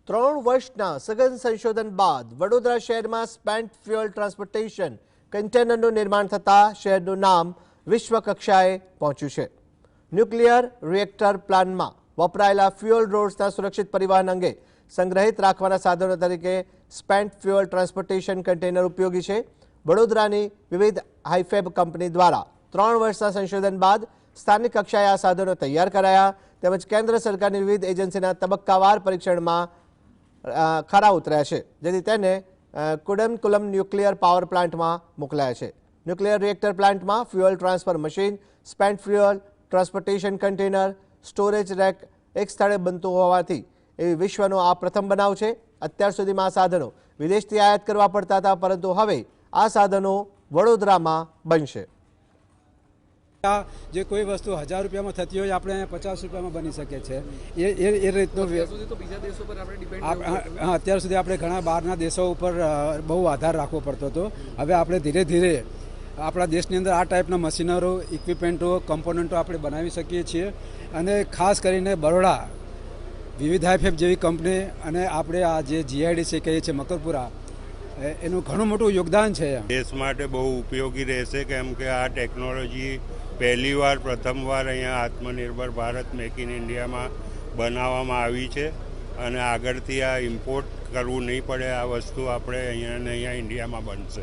3 વર્ષના સઘન સંશોધન બાદ વડોદરા શહેરમાં સ્પેન્ટ ફ્યુઅલ ટ્રાન્સપોર્ટેશન કન્ટેનરનું નિર્માણ થતાં શહેરનું નામ વિશ્વ કક્ષાએ પહોંચ્યું છે. ન્યુક્લિયર રિએક્ટર પ્લાન્ટમાં વપરાયેલા ફ્યુઅલ રોડ્સના સુરક્ષિત પરિવહન અંગે સંગ્રહિત રાખવાના સાધનો તરીકે સ્પેન્ટ ફ્યુઅલ ટ્રાન્સપોર્ટેશન કન્ટેનર ઉપયોગી છે. વડોદરાની વિવિધ હાઈફેબ કંપની દ્વારા 3 વર્ષના સંશોધન બાદ સ્થાનિક કક્ષાએ આ સાધનો તૈયાર કરાયા તેમજ કેન્દ્ર સરકારની વિવિધ એજન્સીના તબક્કાવાર પરીક્ષણમાં ખરા ઉતર્યા છે, જેથી તેને કુડમકુલમ ન્યુક્લિયર પાવર પ્લાન્ટમાં મોકલાયા છે. ન્યુક્લિયર રિએક્ટર પ્લાન્ટમાં fuel transfer machine, spent fuel transportation container, storage rack એક સ્થળે બનતું હોવાથી એવી વિશ્વનો આ પ્રથમ બનાવ છે. અત્યાર સુધીમાં આ સાધનો વિદેશથી આયાત કરવા પડતા હતા, પરંતુ હવે આ સાધનો વડોદરામાં બનશે. જે કોઈ વસ્તુ 1000 રૂપિયામાં થતી હોય આપણે 50 રૂપિયામાં બની શકે છે. એ રીતનો અત્યાર સુધી આપણે ઘણા બહારના દેશો ઉપર બહુ આધાર રાખવો પડતો હતો. હવે આપણે ધીરે ધીરે આપણા દેશની અંદર આ ટાઈપના મશીનરો, ઇક્વિપમેન્ટો, કમ્પોનન્ટો આપણે બનાવી શકીએ છીએ. અને ખાસ કરીને બરોડા વિવિધ હાઈફેબ જેવી કંપની અને આપણે આ જે જીઆઈડીસી કહીએ છીએ મકરપુરા, એનું ઘણું મોટું યોગદાન છે. દેશ માટે બહુ ઉપયોગી રહેશે, કેમ કે આ ટેકનોલોજી પહેલીવાર પ્રથમવાર અહીંયા આત્મનિર્ભર ભારત મેક ઇન ઇન્ડિયામાં બનાવવામાં આવી છે અને આગળથી આ ઇમ્પોર્ટ કરવું નહીં પડે. આ વસ્તુ આપણે અહીંયા ઇન્ડિયામાં બનશે.